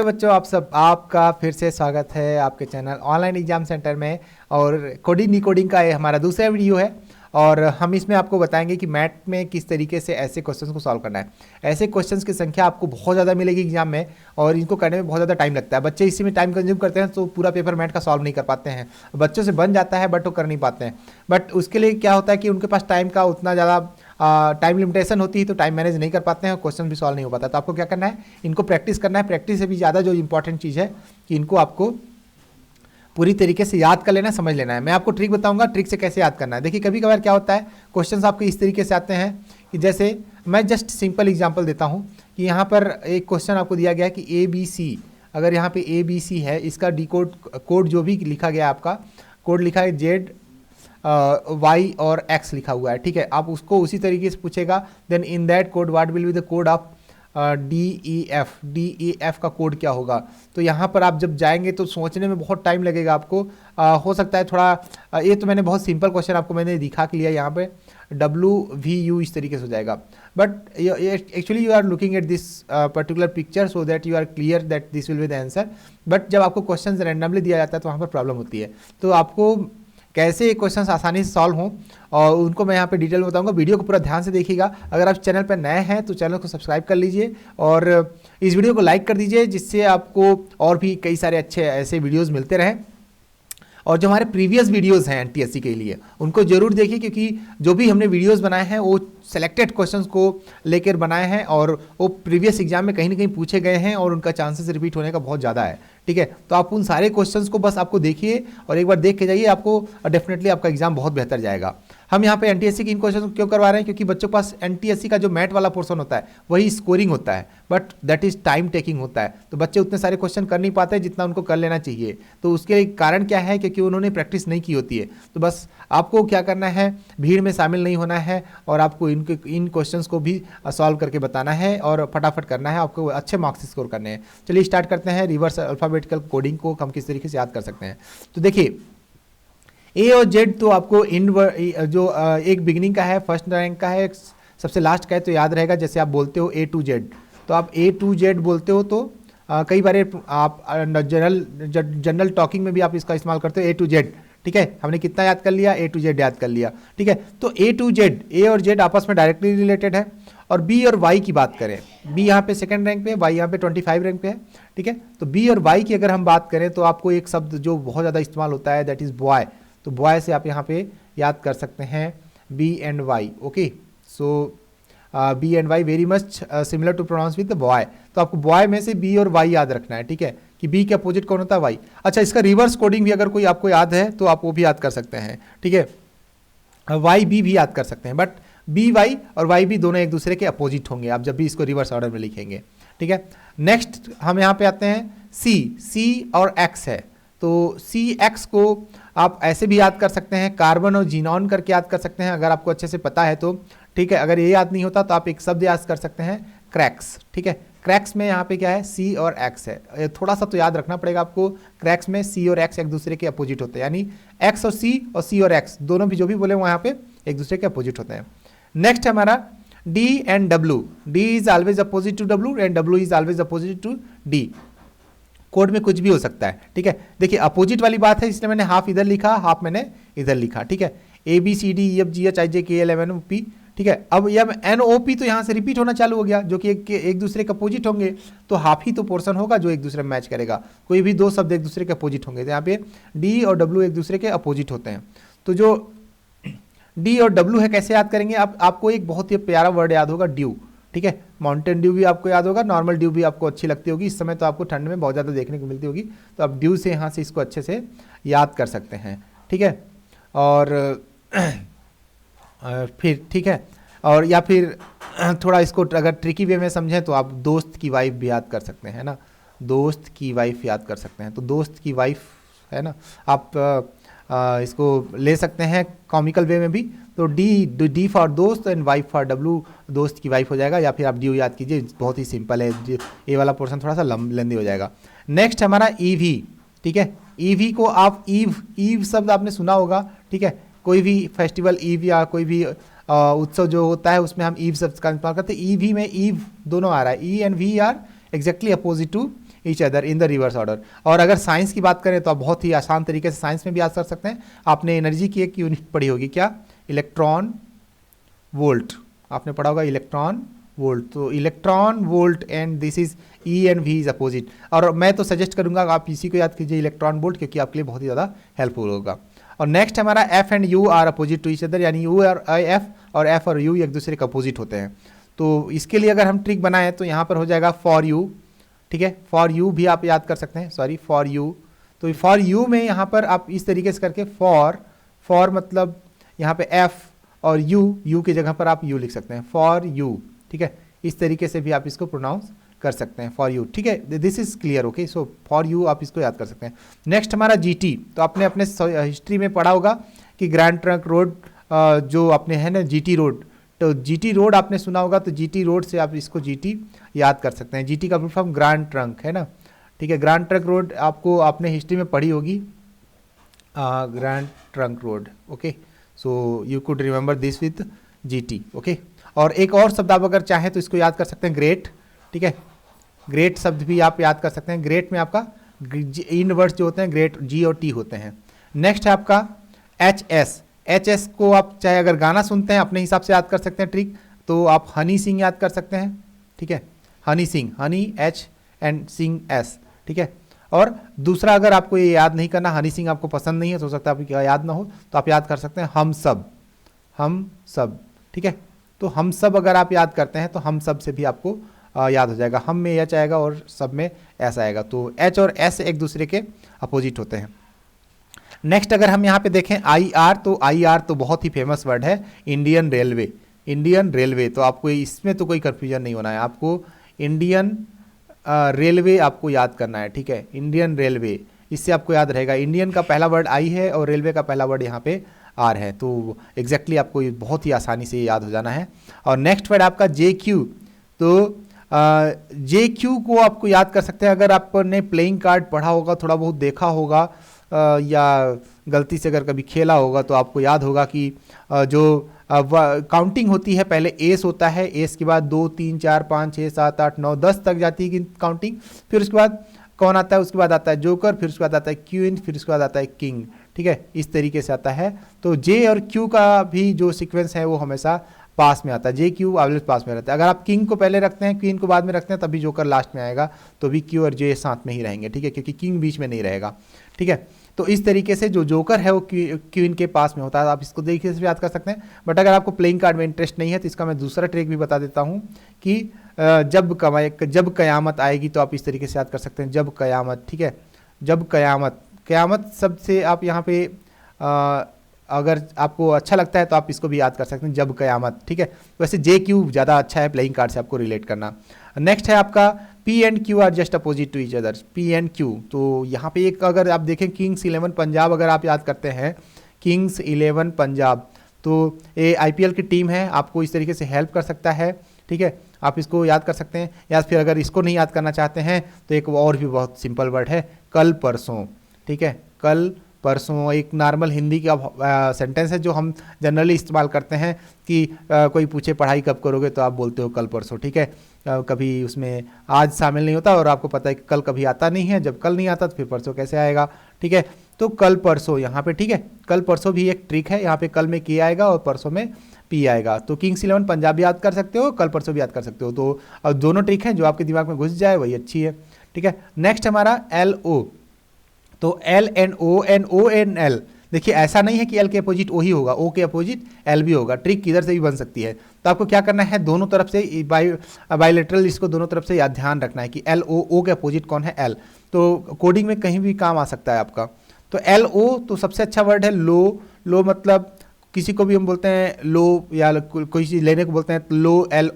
तो बच्चों आप सब आपका फिर से स्वागत है आपके चैनल ऑनलाइन एग्जाम सेंटर में। और कोडिंग डिकोडिंग का ये हमारा दूसरा वीडियो है और हम इसमें आपको बताएंगे कि मैथ में किस तरीके से ऐसे क्वेश्चंस को सॉल्व करना है। ऐसे क्वेश्चंस की संख्या आपको बहुत ज़्यादा मिलेगी एग्जाम में और इनको करने में बहुत ज़्यादा टाइम लगता है। बच्चे इसी में टाइम कंज्यूम करते हैं तो पूरा पेपर मैथ का सॉल्व नहीं कर पाते हैं। बच्चों से बन जाता है बट वो कर नहीं पाते हैं। बट उसके लिए क्या होता है कि उनके पास टाइम का उतना ज़्यादा टाइम लिमिटेशन होती है तो टाइम मैनेज नहीं कर पाते हैं और क्वेश्चन भी सॉल्व नहीं हो पाता। तो आपको क्या करना है, इनको प्रैक्टिस करना है। प्रैक्टिस से भी ज़्यादा जो इंपॉर्टेंट चीज़ है कि इनको आपको पूरी तरीके से याद कर लेना, समझ लेना है। मैं आपको ट्रिक बताऊंगा, ट्रिक से कैसे याद करना है। देखिए कभी कभार क्या होता है क्वेश्चंस आपके इस तरीके से आते हैं कि जैसे मैं जस्ट सिंपल एग्जांपल देता हूं कि यहाँ पर एक क्वेश्चन आपको दिया गया है कि ए बी सी, अगर यहाँ पे ए बी सी है, इसका डी कोड जो भी लिखा गया आपका कोड लिखा है जेड वाई और एक्स लिखा हुआ है, ठीक है। आप उसको उसी तरीके से पूछेगा then in that code what will be the code of D E F का कोड क्या होगा। तो यहाँ पर आप जब जाएंगे तो सोचने में बहुत टाइम लगेगा आपको। हो सकता है थोड़ा ये तो मैंने बहुत सिंपल क्वेश्चन आपको मैंने दिखा के लिया, यहाँ पे डब्ल्यू वी यू इस तरीके से हो जाएगा। But actually you are looking at this particular picture so that you are clear that this will be the answer. But जब आपको क्वेश्चन रैंडमली दिया जाता है तो वहाँ पर प्रॉब्लम होती है। तो आपको कैसे ये क्वेश्चंस आसानी से सॉल्व हों और उनको मैं यहाँ पे डिटेल में बताऊंगा। वीडियो को पूरा ध्यान से देखिएगा। अगर आप चैनल पर नए हैं तो चैनल को सब्सक्राइब कर लीजिए और इस वीडियो को लाइक कर दीजिए जिससे आपको और भी कई सारे अच्छे ऐसे वीडियोज़ मिलते रहें। और जो हमारे प्रीवियस वीडियोस हैं एनटीएससी के लिए उनको जरूर देखिए, क्योंकि जो भी हमने वीडियोस बनाए हैं वो सेलेक्टेड क्वेश्चंस को लेकर बनाए हैं और वो प्रीवियस एग्जाम में कहीं ना कहीं पूछे गए हैं और उनका चांसेस रिपीट होने का बहुत ज़्यादा है, ठीक है। तो आप उन सारे क्वेश्चंस को बस आपको देखिए और एक बार देख के जाइए, आपको डेफिनेटली आपका एग्जाम बहुत बेहतर जाएगा। हम यहाँ पे एनटीएससी की इन क्वेश्चन क्यों करवा रहे हैं, क्योंकि बच्चों के पास एनटीएससी का जो मैथ वाला पोर्शन होता है वही स्कोरिंग होता है but that is time taking होता है। तो बच्चे उतने सारे क्वेश्चन कर नहीं पाते जितना उनको कर लेना चाहिए। तो उसके कारण क्या है, क्योंकि उन्होंने प्रैक्टिस नहीं की होती है। तो बस आपको क्या करना है, भीड़ में शामिल नहीं होना है और आपको इन क्वेश्चंस को भी सॉल्व करके बताना है और फटाफट करना है, आपको अच्छे मार्क्स स्कोर करने हैं। चलिए स्टार्ट करते हैं। रिवर्स अल्फाबेटिकल कोडिंग को हम किस तरीके से याद कर सकते हैं। तो देखिए ए और जेड तो आपको जो एक बिगिनिंग का है, फर्स्ट रैंक का है, सबसे लास्ट का है, तो याद रहेगा। जैसे आप बोलते हो ए टू जेड तो आप ए टू जेड बोलते हो तो कई बार आप जनरल टॉकिंग में भी आप इसका इस्तेमाल करते हो ए टू जेड, ठीक है। हमने कितना याद कर लिया, ए टू जेड याद कर लिया, ठीक है। तो ए टू जेड, ए और जेड आपस में डायरेक्टली रिलेटेड है। और बी और वाई की बात करें, बी यहाँ पे सेकंड रैंक पे, वाई यहाँ पे 25 रैंक पे है, ठीक है। तो बी और वाई की अगर हम बात करें तो आपको एक शब्द जो बहुत ज़्यादा इस्तेमाल होता है दैट इज़ बॉय। तो बॉय से आप यहाँ पे याद कर सकते हैं B and Y, okay. So B and Y very much similar to pronounce with the boy. तो आपको बॉय में से बी और वाई याद रखना है, ठीक है, कि बी के अपोजिट कौन होता है, वाई। अच्छा, इसका रिवर्स कोडिंग भी अगर कोई आपको याद है तो आप वो भी याद कर सकते हैं, ठीक है। वाई बी भी याद कर सकते हैं बट बी वाई और वाई बी दोनों एक दूसरे के अपोजिट होंगे आप जब भी इसको रिवर्स ऑर्डर में लिखेंगे, ठीक है। नेक्स्ट हम यहाँ पे आते हैं सी और एक्स है। तो सी एक्स को आप ऐसे भी याद कर सकते हैं, कार्बन और जीनॉन करके याद कर सकते हैं अगर आपको अच्छे से पता है तो, ठीक है। अगर ये याद नहीं होता तो आप एक शब्द याद कर सकते हैं क्रैक्स, ठीक है। क्रैक्स में यहाँ पे क्या है, सी और एक्स है। थोड़ा सा तो याद रखना पड़ेगा आपको, क्रैक्स में सी और एक्स एक दूसरे के अपोजिट होते हैं, यानी एक्स और सी और एक्स दोनों भी जो भी बोले वहाँ पे एक दूसरे के अपोजिट होते हैं। नेक्स्ट हमारा D and W, D is always opposite to W and W is always opposite to D. Code में कुछ भी हो सकता है, ठीक है। देखिए अपोजिट वाली बात है इसलिए मैंने हाफ इधर लिखा, हाफ मैंने इधर लिखा, ठीक है। A B C D E F G H I J K L M N O P, ठीक है। अब यह एन ओ पी तो यहाँ से रिपीट होना चालू हो गया जो कि एक दूसरे के अपोजिट होंगे, तो हाफ ही तो पोर्शन होगा जो एक दूसरे में मैच करेगा। कोई भी दो शब्द एक दूसरे के अपोजिट होंगे, तो यहाँ पे डी और डब्ल्यू एक दूसरे के अपोजिट होते हैं। तो जो डी और डब्ल्यू है कैसे याद करेंगे, आपको एक बहुत ही प्यारा वर्ड याद होगा, ड्यू, ठीक है। माउंटेन ड्यू भी आपको याद होगा, नॉर्मल ड्यू भी आपको अच्छी लगती होगी, इस समय तो आपको ठंड में बहुत ज़्यादा देखने को मिलती होगी। तो आप ड्यू से यहाँ से इसको अच्छे से याद कर सकते हैं, ठीक है। और फिर ठीक है, और या फिर थोड़ा इसको अगर ट्रिकी वे में समझें तो आप दोस्त की वाइफ भी याद कर सकते हैं ना, दोस्त की वाइफ याद कर सकते हैं। तो दोस्त की वाइफ है ना, आप इसको ले सकते हैं कॉमिकल वे में भी। तो डी फॉर दोस्त एंड वाइफ फॉर डब्ल्यू, दोस्त की वाइफ हो जाएगा, या फिर आप डी याद कीजिए, बहुत ही सिंपल है। ये वाला पोर्शन थोड़ा सा लेंदी हो जाएगा। नेक्स्ट हमारा ईवी, ठीक है। ईवी को आप ईव शब्द आपने सुना होगा, ठीक है। कोई भी फेस्टिवल ईव या कोई भी उत्सव जो होता है उसमें हम ईव शब्द का इस्तेमाल करते हैं। ईवी में ईव दोनों आ रहा है, E and V are exactly opposite to each other in the reverse order. और अगर साइंस की बात करें तो आप बहुत ही आसान तरीके से साइंस में भी याद कर सकते हैं। आपने एनर्जी की एक यूनिट पढ़ी होगी, क्या? इलेक्ट्रॉन वोल्ट, आपने पढ़ा होगा इलेक्ट्रॉन वोल्ट। तो electron volt and this is E and V is opposite. और मैं तो सजेस्ट करूंगा आप इसी को याद कीजिए, इलेक्ट्रॉन वोल्ट, क्योंकि आपके लिए बहुत ही ज़्यादा हेल्पफुल होगा। और नेक्स्ट हमारा F and U are opposite to each other, यानी यू और एफ और यू एक दूसरे के अपोजिट होते हैं। तो इसके लिए अगर हम ट्रिक बनाएं तो यहाँ पर हो जाएगा फॉर यू, ठीक है। फॉर यू भी आप याद कर सकते हैं, सॉरी फॉर यू। तो फॉर यू में यहाँ पर आप इस तरीके से करके फॉर मतलब यहाँ पे एफ और यू की जगह पर आप यू लिख सकते हैं, फॉर यू, ठीक है। इस तरीके से भी आप इसको प्रोनाउंस कर सकते हैं, फॉर यू, ठीक है। This is clear, okay. So for you आप इसको याद कर सकते हैं। नेक्स्ट हमारा जीटी, तो आपने अपने हिस्ट्री में पढ़ा होगा कि ग्रैंड ट्रंक रोड जो आपने है ना जीटी रोड, तो जीटी रोड आपने सुना होगा, तो जीटी रोड से आप इसको जीटी याद कर सकते हैं। जीटी का फुल फॉर्म ग्रैंड ट्रंक है ना, ठीक है। ग्रैंड ट्रंक रोड आपको आपने हिस्ट्री में पढ़ी होगी, grand trunk road, okay. So you could remember this with GT, okay. और एक और शब्द आप अगर चाहें तो इसको याद कर सकते हैं, ग्रेट, ठीक है। ग्रेट शब्द भी आप याद कर सकते हैं। ग्रेट में आपका इन वर्ड्स जो होते हैं ग्रेट जी और टी होते हैं। नेक्स्ट है आपका एच एस। एच एस को आप चाहे अगर गाना सुनते हैं अपने हिसाब से याद कर सकते हैं ट्रिक, तो आप हनी सिंह याद कर सकते हैं, ठीक है। Honey Singh, Honey H and Singh S, ठीक है। और दूसरा अगर आपको ये याद नहीं करना, हनी सिंह आपको पसंद नहीं है, तो हो सकता है आपको याद ना हो, तो आप याद कर सकते हैं हम सब, ठीक है। तो हम सब अगर आप याद करते हैं तो हम सब से भी आपको याद हो जाएगा, हम में एच आएगा और सब में एस आएगा। तो एच और एस एक दूसरे के अपोजिट होते हैं। नेक्स्ट अगर हम यहाँ पे देखें आई आर, तो आई आर तो बहुत ही फेमस वर्ड है, इंडियन रेलवे। इंडियन रेलवे, तो आपको इसमें तो कोई कन्फ्यूजन नहीं होना है, आपको इंडियन रेलवे आपको याद करना है, ठीक है। इंडियन रेलवे, इससे आपको याद रहेगा, इंडियन का पहला वर्ड आई है और रेलवे का पहला वर्ड यहाँ पे आर है, तो एग्जैक्टली आपको ये बहुत ही आसानी से याद हो जाना है। और नेक्स्ट वर्ड आपका जे क्यू, तो जे क्यू को आपको याद कर सकते हैं अगर आपने प्लेइंग कार्ड पढ़ा होगा, थोड़ा बहुत देखा होगा, या गलती से अगर कभी खेला होगा तो आपको याद होगा कि जो काउंटिंग होती है, पहले एस होता है, एस के बाद 2 3 4 5 6 7 8 9 10 तक जाती है काउंटिंग, फिर उसके बाद कौन आता है, उसके बाद आता है जोकर, फिर उसके बाद आता है क्वीन, फिर उसके बाद आता है किंग, ठीक है। इस तरीके से आता है। तो जे और क्यू का भी जो सीक्वेंस है वो हमेशा पास में आता है, जे क्यू ऑलवेज पास में रहता है। अगर आप किंग को पहले रखते हैं, क्वीन को बाद में रखते हैं, तभी जोकर लास्ट में आएगा, तो भी क्यू और जे साथ में ही रहेंगे, ठीक है, क्योंकि किंग बीच में नहीं रहेगा, ठीक है। तो इस तरीके से जो जोकर है वो क्वीन के पास में होता है, आप इसको देखिए से याद कर सकते हैं। बट अगर आपको प्लेइंग कार्ड में इंटरेस्ट नहीं है तो इसका मैं दूसरा ट्रिक भी बता देता हूँ कि जब कयामत आएगी, तो आप इस तरीके से याद कर सकते हैं, जब कयामत, ठीक है। जब कयामत शब्द से आप यहाँ पे अगर आपको अच्छा लगता है तो आप इसको भी याद कर सकते हैं, जब कयामत, ठीक है। वैसे जे क्यू ज़्यादा अच्छा है प्लेइंग कार्ड से आपको रिलेट करना। नेक्स्ट है आपका P and Q are just opposite to each other, P and Q. तो यहाँ पे एक अगर आप देखें किंग्स 11 पंजाब, अगर आप याद करते हैं किंग्स 11 पंजाब, तो ये आईपीएल की टीम है, आपको इस तरीके से हेल्प कर सकता है, ठीक है। आप इसको याद कर सकते हैं, या फिर अगर इसको नहीं याद करना चाहते हैं तो एक और भी बहुत सिंपल वर्ड है, कल परसों, ठीक है। कल परसों एक नॉर्मल हिंदी का सेंटेंस है जो हम जनरली इस्तेमाल करते हैं कि कोई पूछे पढ़ाई कब करोगे तो आप बोलते हो कल परसों, ठीक है। कभी उसमें आज शामिल नहीं होता और आपको पता है कि कल कभी आता नहीं है, जब कल नहीं आता तो फिर परसों कैसे आएगा, ठीक है। तो कल परसों यहाँ पे, ठीक है, कल परसों भी एक ट्रिक है, यहाँ पे कल में के आएगा और परसों में पी आएगा। तो किंग्स 11 पंजाब भी याद कर सकते हो, कल परसों भी याद कर सकते हो। तो दोनों ट्रिक हैं, जो आपके दिमाग में घुस जाए वही अच्छी है, ठीक है। नेक्स्ट हमारा एल ओ, तो L N O N L, देखिए ऐसा नहीं है कि एल के अपोजिट ओ ही होगा, ओ के अपोजिट एल भी होगा, ट्रिक किधर से भी बन सकती है। तो आपको क्या करना है, दोनों तरफ से बायलेटरल इसको दोनों तरफ से याद ध्यान रखना है कि एल ओ के अपोजिट कौन है, एल। तो कोडिंग में कहीं भी काम आ सकता है आपका। तो एल ओ तो सबसे अच्छा वर्ड है लो। लो मतलब किसी को भी हम बोलते हैं लो, या कोई चीज़ लेने को बोलते हैं लो, एल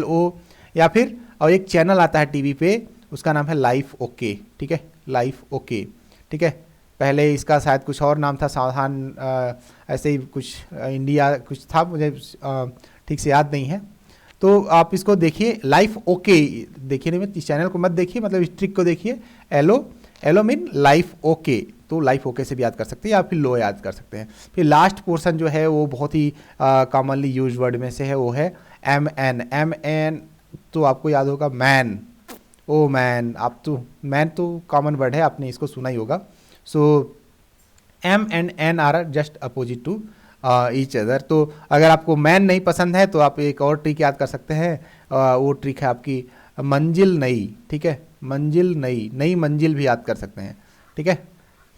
ओ, या फिर और एक चैनल आता है टीवी पे, उसका नाम है लाइफ ओके, ठीक है, लाइफ ओके, ठीक है। पहले इसका शायद कुछ और नाम था, सावधान ऐसे ही कुछ इंडिया कुछ था, मुझे ठीक से याद नहीं है। तो आप इसको देखिए, लाइफ ओके देखिए, नहीं इस चैनल को मत देखिए, मतलब इस ट्रिक को देखिए, एलो मीन लाइफ ओके, तो लाइफ ओके से भी याद कर सकते हैं, या फिर लो याद कर सकते हैं। फिर लास्ट पोर्शन जो है वो बहुत ही कॉमनली यूज वर्ड में से है, वो है एम एन। तो आपको याद होगा मैन, ओ मैन, आप तो मैन तो कॉमन वर्ड है, आपने इसको सुना ही होगा। So M and N are just opposite to each other. तो अगर आपको मैन नहीं पसंद है तो आप एक और ट्रिक याद कर सकते हैं, वो ट्रिक है आपकी मंजिल नई, ठीक है, मंजिल नई, नई मंजिल भी याद कर सकते हैं, ठीक है,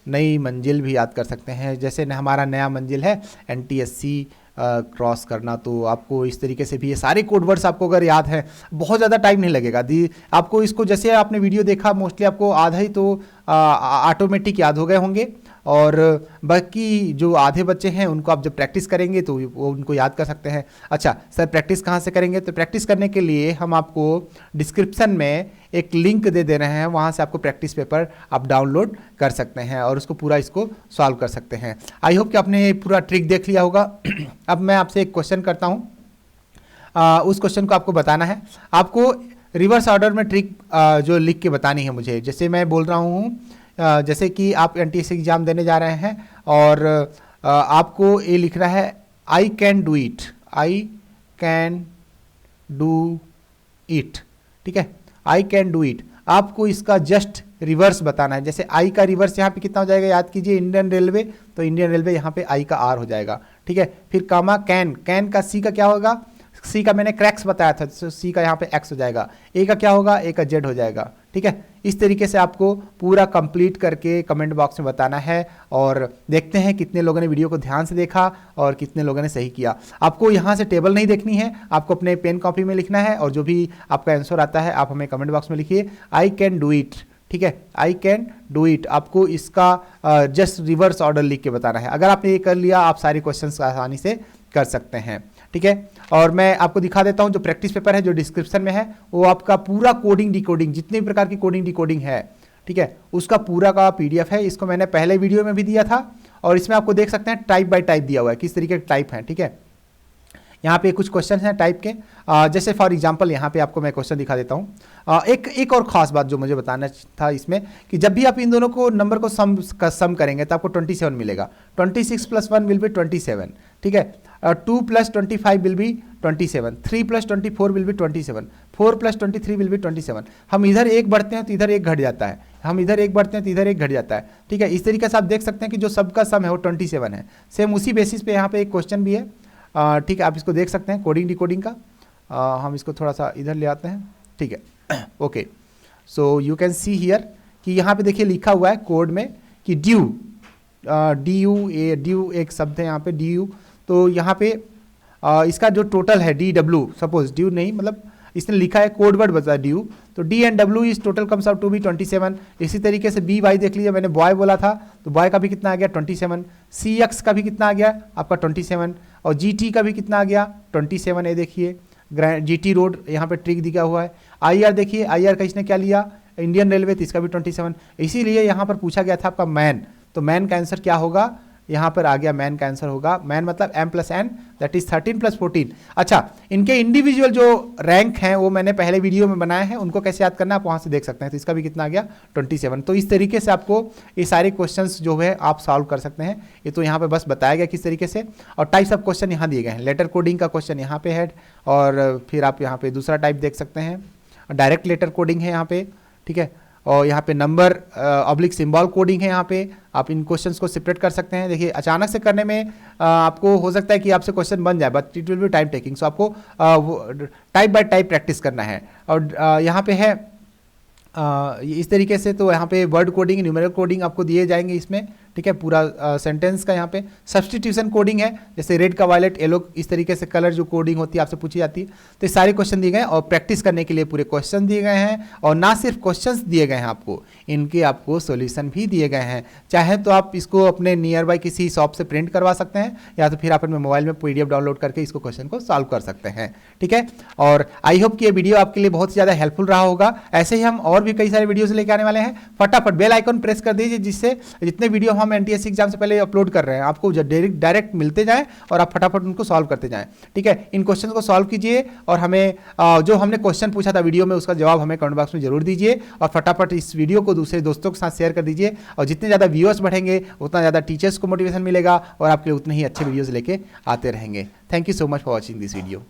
नई मंजिल भी याद कर सकते हैं। जैसे हमारा नया मंजिल है NTSC क्रॉस करना, तो आपको इस तरीके से भी ये सारे कोड वर्ड्स आपको अगर याद है, बहुत ज़्यादा टाइम नहीं लगेगा दी आपको इसको। जैसे आपने वीडियो देखा मोस्टली आपको आधा ही तो ऑटोमेटिक याद हो गए होंगे, और बाकी जो आधे बच्चे हैं उनको आप जब प्रैक्टिस करेंगे तो वो उनको याद कर सकते हैं। अच्छा सर, प्रैक्टिस कहाँ से करेंगे? तो प्रैक्टिस करने के लिए हम आपको डिस्क्रिप्शन में एक लिंक दे रहे हैं, वहाँ से आपको प्रैक्टिस पेपर आप डाउनलोड कर सकते हैं और उसको पूरा इसको सॉल्व कर सकते हैं। आई होप कि आपने पूरा ट्रिक देख लिया होगा। अब मैं आपसे एक क्वेश्चन करता हूँ, उस क्वेश्चन को आपको बताना है। आपको रिवर्स ऑर्डर में ट्रिक जो लिख के बतानी है मुझे। जैसे मैं बोल रहा हूँ, जैसे कि आप NTSC एग्जाम देने जा रहे हैं और आपको ये लिखना है I can do it, I can do it, ठीक है, आई कैन डू इट। आपको इसका जस्ट रिवर्स बताना है। जैसे आई का रिवर्स यहाँ पे कितना हो जाएगा, याद कीजिए, इंडियन रेलवे, तो इंडियन रेलवे यहाँ पे आई का आर हो जाएगा, ठीक है। फिर कामा कैन, कैन का सी का क्या होगा, सी का मैंने क्रैक्स बताया था, तो सी का यहाँ पे एक्स हो जाएगा। ए का क्या होगा, ए का जेड हो जाएगा, ठीक है। इस तरीके से आपको पूरा कंप्लीट करके कमेंट बॉक्स में बताना है, और देखते हैं कितने लोगों ने वीडियो को ध्यान से देखा और कितने लोगों ने सही किया। आपको यहाँ से टेबल नहीं देखनी है, आपको अपने पेन कॉपी में लिखना है, और जो भी आपका आंसर आता है आप हमें कमेंट बॉक्स में लिखिए आई कैन डू इट, ठीक है, आई कैन डू इट। आपको इसका जस्ट रिवर्स ऑर्डर लिख के बताना है। अगर आपने ये कर लिया, आप सारे क्वेश्चंस आसानी से कर सकते हैं, ठीक है। और मैं आपको दिखा देता हूं, जो प्रैक्टिस पेपर है जो डिस्क्रिप्शन में है, वो आपका पूरा कोडिंग डिकोडिंग, जितने भी प्रकार की कोडिंग डिकोडिंग है, ठीक है, उसका पूरा का PDF है। इसको मैंने पहले वीडियो में भी दिया था, और इसमें आपको देख सकते हैं टाइप बाय टाइप दिया हुआ है, किस तरीके के टाइप हैं, ठीक है। यहाँ पे कुछ क्वेश्चन हैं टाइप के, जैसे फॉर एग्जांपल यहाँ पे आपको मैं क्वेश्चन दिखा देता हूँ। एक और ख़ास बात जो मुझे बताना था इसमें, कि जब भी आप इन दोनों को नंबर को सम करेंगे तो आपको 27 मिलेगा। 26 + 1 विल बी 27, ठीक है। 2 + 25 will be 27, 3 + 24 will be 27, 4 + 23 will be 27। हम इधर एक बढ़ते हैं तो इधर एक घट जाता है, हम इधर एक बढ़ते हैं तो इधर एक घट जाता है, ठीक है। इस तरीके से आप देख सकते हैं कि जो सबका सम है वो 27 है। सेम उसी बेसिस पे यहाँ पे एक क्वेश्चन भी है, ठीक है, आप इसको देख सकते हैं कोडिंग डिकोडिंग का। हम इसको थोड़ा सा इधर ले आते हैं, ठीक है। Okay, so you can see here कि यहाँ पे देखिए लिखा हुआ है कोड में कि ड्यू, ड्यू एक शब्द है यहाँ पे, ड्यू। तो यहाँ पे इसका जो टोटल है DW, सपोज ड्यू नहीं, मतलब इसने लिखा है कोड वर्ड बता ड्यू, तो D and W इज total comes out to be 27। इसी तरीके से BY देख लीजिए, मैंने बॉय बोला था तो बॉय का भी कितना आ गया 27, CX का भी कितना आ गया आपका 27, और GT का भी कितना आ गया 27। ये देखिए GT रोड यहाँ पे ट्रिक दिया हुआ है। IR देखिए, IR का इसने क्या लिया, इंडियन रेलवे, तो इसका भी 27। इसीलिए यहाँ पर पूछा गया था आपका मैन, तो मैन का आंसर क्या होगा, यहाँ पर आ गया मैन का आंसर होगा, मैन मतलब M + N, दैट इज 13 + 14। अच्छा, इनके इंडिविजुअल जो रैंक हैं वो मैंने पहले वीडियो में बनाए हैं, उनको कैसे याद करना आप वहाँ से देख सकते हैं। तो इसका भी कितना आ गया 27। तो इस तरीके से आपको ये सारे क्वेश्चंस जो है आप सॉल्व कर सकते हैं। ये तो यहाँ पे बस बताया गया किस तरीके से, और टाइप्स ऑफ क्वेश्चन यहाँ दिए गए हैं। लेटर कोडिंग का क्वेश्चन यहाँ पे है, और फिर आप यहाँ पे दूसरा टाइप देख सकते हैं, डायरेक्ट लेटर कोडिंग है यहाँ पे, ठीक है। और यहाँ पे नंबर ऑब्लिक सिंबल कोडिंग है, यहाँ पे आप इन क्वेश्चंस को सेपरेट कर सकते हैं। देखिए अचानक से करने में आपको हो सकता है कि आपसे क्वेश्चन बन जाए, but it will be time taking, so आपको टाइप बाय टाइप प्रैक्टिस करना है। और यहाँ पे है इस तरीके से, तो यहाँ पे वर्ड कोडिंग, न्यूमेरिकल कोडिंग आपको दिए जाएंगे इसमें, ठीक है। पूरा सेंटेंस का यहाँ पे सब्स्टिट्यूशन कोडिंग है, जैसे रेड का वायलेट, येलो, इस तरीके से कलर जो कोडिंग होती है आपसे पूछी जाती है। तो ये सारे क्वेश्चन दिए गए हैं, और प्रैक्टिस करने के लिए पूरे क्वेश्चन दिए गए हैं, और ना सिर्फ क्वेश्चंस दिए गए हैं आपको, इनके आपको सॉल्यूशन भी दिए गए हैं। चाहे तो आप इसको अपने नियर बाय किसी शॉप से प्रिंट करवा सकते हैं, या तो फिर आप अपने मोबाइल में PDF डाउनलोड करके इसको क्वेश्चन को सॉल्व कर सकते हैं, ठीक है। और आई होप कि ये वीडियो आपके लिए बहुत ही ज़्यादा हेल्पफुल रहा होगा। ऐसे ही हम और भी कई सारे वीडियोज़ लेके आने वाले हैं। फटाफट बेल आइकन प्रेस कर दीजिए, जिससे जितने वीडियो हम NTSC एग्जाम से पहले अपलोड कर रहे हैं आपको डायरेक्ट मिलते जाएं, और आप फटाफट उनको सॉल्व करते जाएं, ठीक है। इन क्वेश्चन को सॉल्व कीजिए, और हमें जो हमने क्वेश्चन पूछा था वीडियो में उसका जवाब हमें कमेंट बॉक्स में जरूर दीजिए, और फटाफट इस वीडियो को दूसरे दोस्तों के साथ शेयर कर दीजिए। और जितने ज़्यादा व्यूअर्स बढ़ेंगे उतना ज़्यादा टीचर्स को मोटिवेशन मिलेगा, और आपके लिए उतने ही अच्छे वीडियोज़ लेके आते रहेंगे। Thank you so much for watching this video.